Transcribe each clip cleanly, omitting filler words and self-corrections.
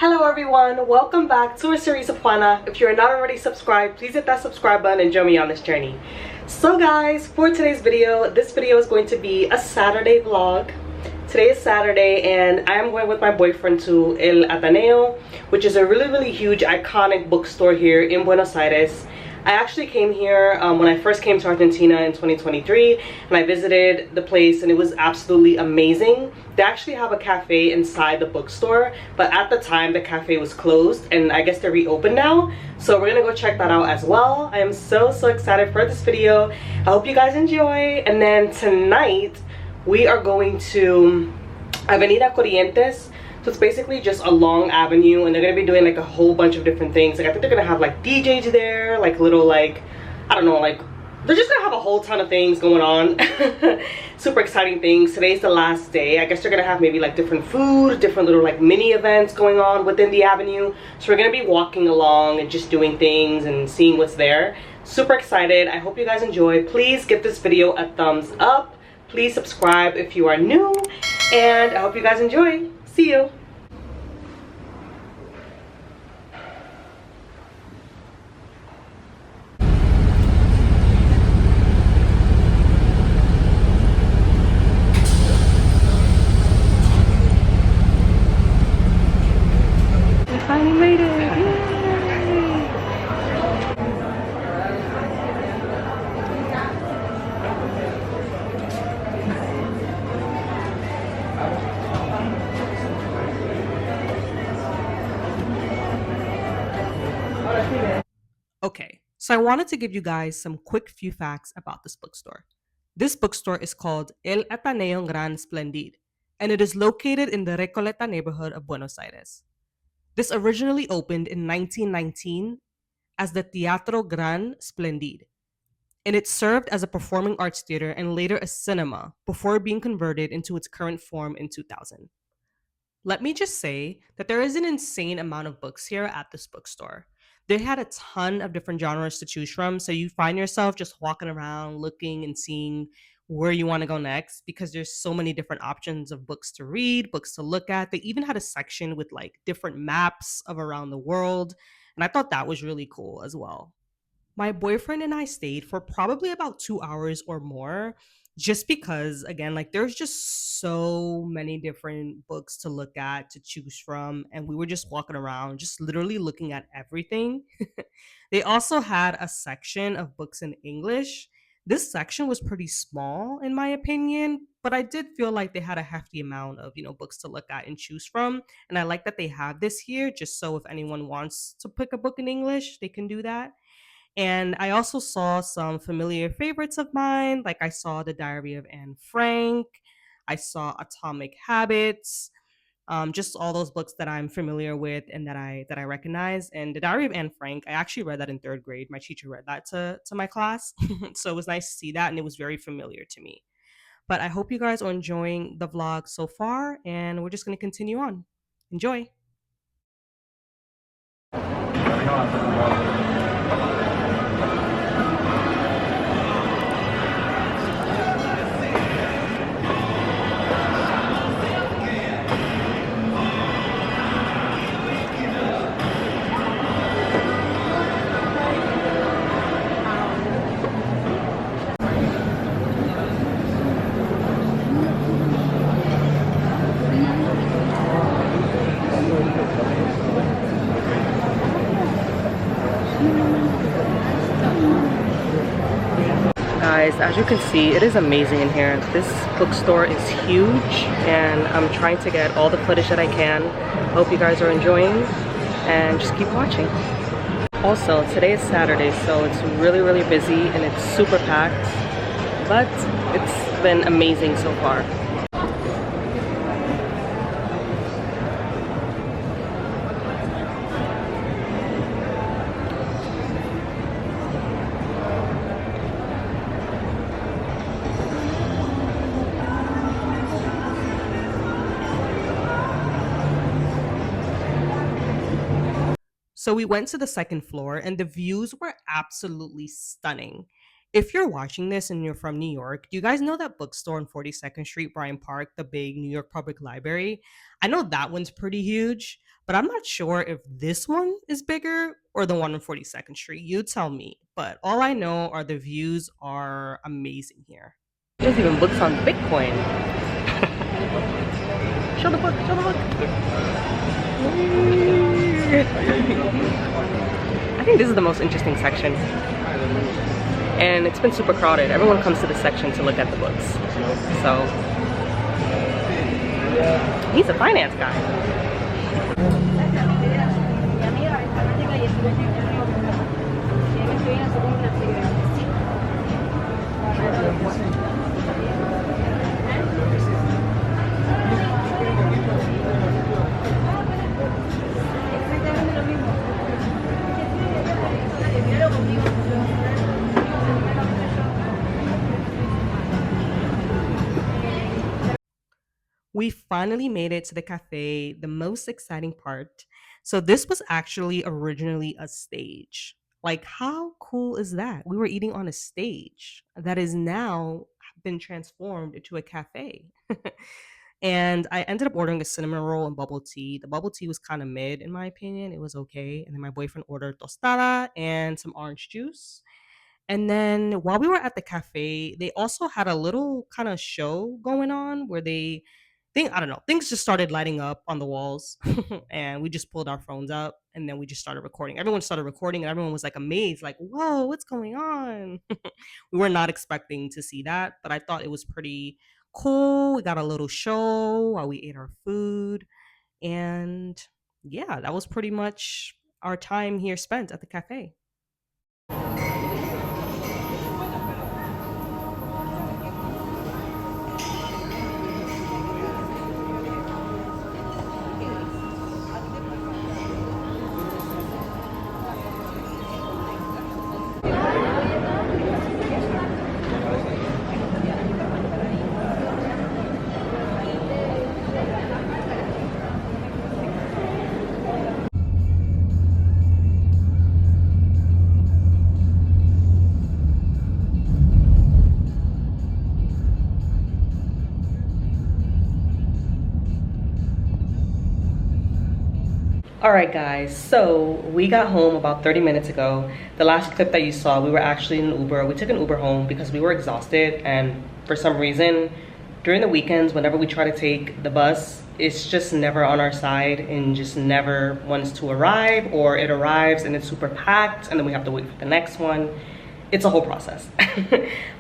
Hello everyone, welcome back to a series of Juana. If you're not already subscribed, please hit that subscribe button and join me on this journey. So guys, for today's video, this video is going to be a Saturday vlog. Today is Saturday and I am going with my boyfriend to El Ateneo, which is a really huge iconic bookstore here in Buenos Aires. I actually came here when I first came to Argentina in 2023, and I visited the place and it was absolutely amazing. They actually have a cafe inside the bookstore, but at the time the cafe was closed and I guess they're reopened now. So we're gonna go check that out as well. I am so excited for this video. I hope you guys enjoy. And then tonight we are going to Avenida Corrientes. So it's basically just a long avenue and they're gonna be doing like a whole bunch of different things. Like I think they're gonna have like DJs there, like little like, I don't know, like they're just gonna have a whole ton of things going on. Super exciting things. Today's the last day. I guess they're gonna have maybe like different food, different little like mini events going on within the avenue. So we're gonna be walking along and just doing things and seeing what's there. Super excited. I hope you guys enjoy. Please give this video a thumbs up. Please subscribe if you are new, and I hope you guys enjoy. See you. We finally made it. Yay! Okay, so I wanted to give you guys some quick few facts about this bookstore. This bookstore is called El Ateneo Grand Splendid, and it is located in the Recoleta neighborhood of Buenos Aires. This originally opened in 1919 as the Teatro Grand Splendid, and it served as a performing arts theater and later a cinema before being converted into its current form in 2000. Let me just say that there is an insane amount of books here at this bookstore. They had a ton of different genres to choose from, so you find yourself just walking around looking and seeing where you want to go next because there's so many different options of books to read, books to look at. They even had a section with like different maps of around the world, and I thought that was really cool as well. My boyfriend and I stayed for probably about 2 hours or more just because, again, like there's just so many different books to look at, to choose from. And we were just walking around, just literally looking at everything. They also had a section of books in English. This section was pretty small, in my opinion, but I did feel like they had a hefty amount of, books to look at and choose from. And I like that they have this here, just so if anyone wants to pick a book in English, they can do that. And I also saw some familiar favorites of mine, like I saw The Diary of Anne Frank, I saw Atomic Habits, just all those books that I'm familiar with and that I recognize. And The Diary of Anne Frank, I actually read that in third grade. My teacher read that to my class, so it was nice to see that, and it was very familiar to me. But I hope you guys are enjoying the vlog so far, and we're just going to continue on. Enjoy. Guys, as you can see, it is amazing in here. This bookstore is huge and I'm trying to get all the footage that I can. Hope you guys are enjoying and just keep watching. Also, today is Saturday, so it's really busy and it's super packed, but it's been amazing so far. So we went to the second floor and the views were absolutely stunning. If you're watching this and you're from New York, do you guys know that bookstore on 42nd Street, Bryant Park, the big New York Public Library? I know that one's pretty huge, but I'm not sure if this one is bigger or the one on 42nd Street. You tell me. But all I know are the views are amazing here. There's even books on Bitcoin. Show the book, show the book. I think this is the most interesting section. And it's been super crowded. Everyone comes to this section to look at the books. So, he's a finance guy. We finally made it to the cafe, the most exciting part. So, this was actually originally a stage. Like, how cool is that? We were eating on a stage that is now been transformed into a cafe. And I ended up ordering a cinnamon roll and bubble tea. The bubble tea was kind of mid, in my opinion. It was okay. And then my boyfriend ordered tostada and some orange juice. And then while we were at the cafe, they also had a little kind of show going on where they think I don't know, things just started lighting up on the walls and we just pulled our phones up and then we just started recording. Everyone started recording and everyone was like amazed, like, "Whoa, what's going on?" We were not expecting to see that, but I thought it was pretty cool. We got a little show while we ate our food and yeah, that was pretty much our time here spent at the cafe. Alright guys, so we got home about 30 minutes ago. The last clip that you saw, we were actually in an Uber. We took an Uber home because we were exhausted, and for some reason, during the weekends, whenever we try to take the bus, it's just never on our side and just never wants to arrive, or it arrives and it's super packed and then we have to wait for the next one. It's a whole process.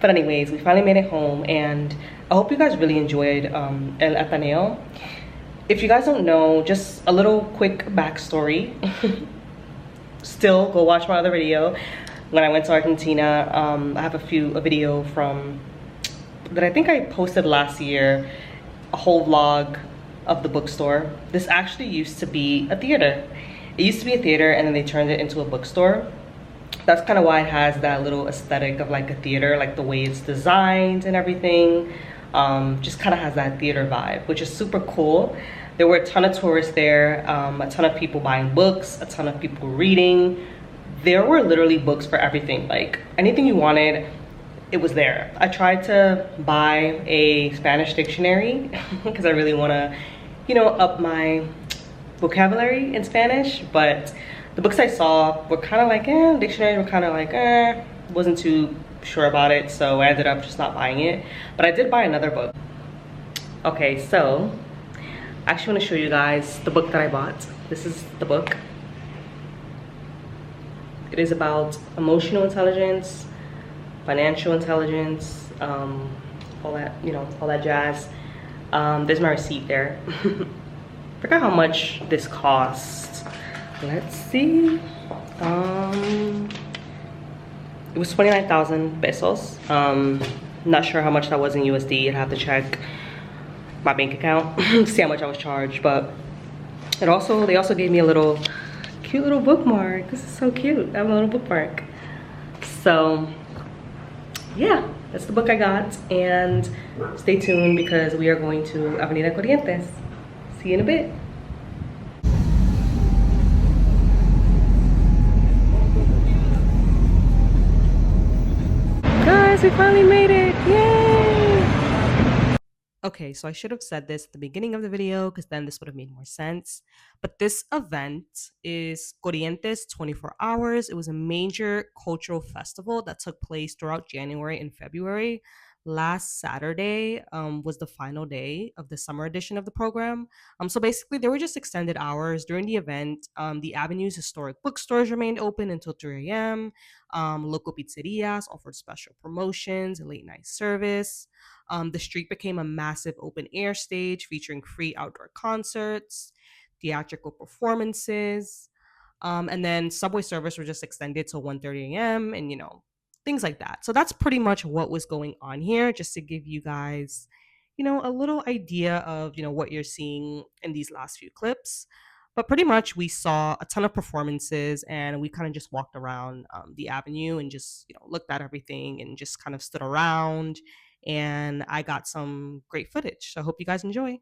But anyways, we finally made it home and I hope you guys really enjoyed El Ateneo. If you guys don't know, just a little quick backstory. Still, go watch my other video. When I went to Argentina, I have a video from that I think I posted last year, a whole vlog of the bookstore. This actually used to be a theater. It used to be a theater and then they turned it into a bookstore. That's kind of why it has that little aesthetic of like a theater, like the way it's designed and everything. Just kind of has that theater vibe, which is super cool. There were a ton of tourists there, a ton of people buying books, a ton of people reading. There were literally books for everything, like anything you wanted, it was there. I tried to buy a Spanish dictionary because I really want to, you know, up my vocabulary in Spanish, but the books I saw were kind of like, dictionaries were kind of like, wasn't too sure about it, so I ended up just not buying it. But I did buy another book. Okay, so I actually want to show you guys the book that I bought. This is the book. It is about emotional intelligence, financial intelligence, all that, you know, all that jazz. There's my receipt there. Forgot how much this cost. Let's see. It was 29,000 pesos. Not sure how much that was in USD. I'd have to check my bank account to see how much I was charged, but they also gave me a little cute little bookmark. This is so cute. I have a little bookmark. So yeah, that's the book I got, and stay tuned because we are going to Avenida Corrientes. See you in a bit. we finally made it! Yay! Okay, so I should have said this at the beginning of the video because then this would have made more sense. But this event is Corrientes 24 Hours. It was a major cultural festival that took place throughout January and February. Last Saturday was the final day of the summer edition of the program. So basically, there were just extended hours during the event. The Avenue's historic bookstores remained open until 3 a.m. Local pizzerias offered special promotions and late night service. The street became a massive open air stage featuring free outdoor concerts, theatrical performances, and then subway service were just extended till 1:30 a.m. and things like that. So that's pretty much what was going on here, just to give you guys, a little idea of what you're seeing in these last few clips. But pretty much we saw a ton of performances and we kind of just walked around the avenue and just looked at everything and just kind of stood around, and I got some great footage. So I hope you guys enjoy.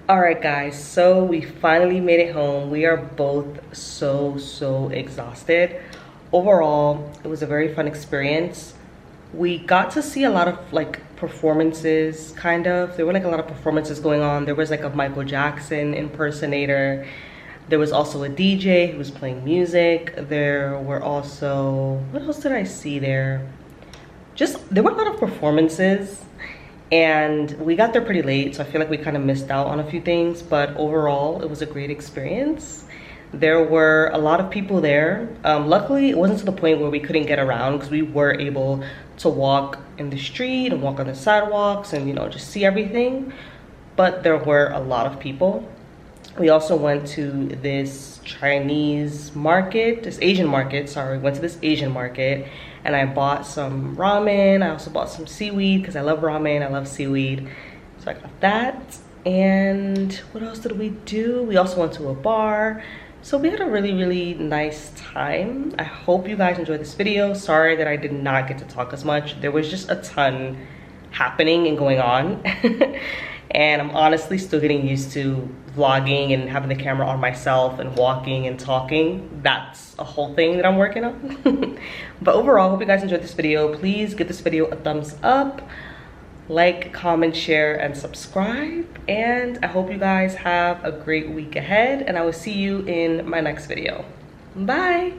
Alright guys, so we finally made it home. We are both so exhausted. Overall, it was a very fun experience. We got to see a lot of performances, kind of. There were a lot of performances going on. There was a Michael Jackson impersonator. There was also a DJ who was playing music. There were also, what else did I see there? There were a lot of performances. And we got there pretty late, so I feel like we kind of missed out on a few things, but overall it was a great experience. There were a lot of people there. Luckily it wasn't to the point where we couldn't get around, because we were able to walk in the street and walk on the sidewalks and just see everything, but there were a lot of people. We also went to this Asian market, sorry. Went to this Asian market and I bought some ramen. I also bought some seaweed because I love ramen, I love seaweed. So I got that. And what else did we do? We also went to a bar. So we had a really nice time. I hope you guys enjoyed this video. Sorry that I did not get to talk as much. There was just a ton happening and going on. And I'm honestly still getting used to vlogging and having the camera on myself and walking and talking. That's a whole thing that I'm working on. But overall, hope you guys enjoyed this video. Please give this video a thumbs up, like, comment, share, and subscribe. And I hope you guys have a great week ahead, and I will see you in my next video. Bye.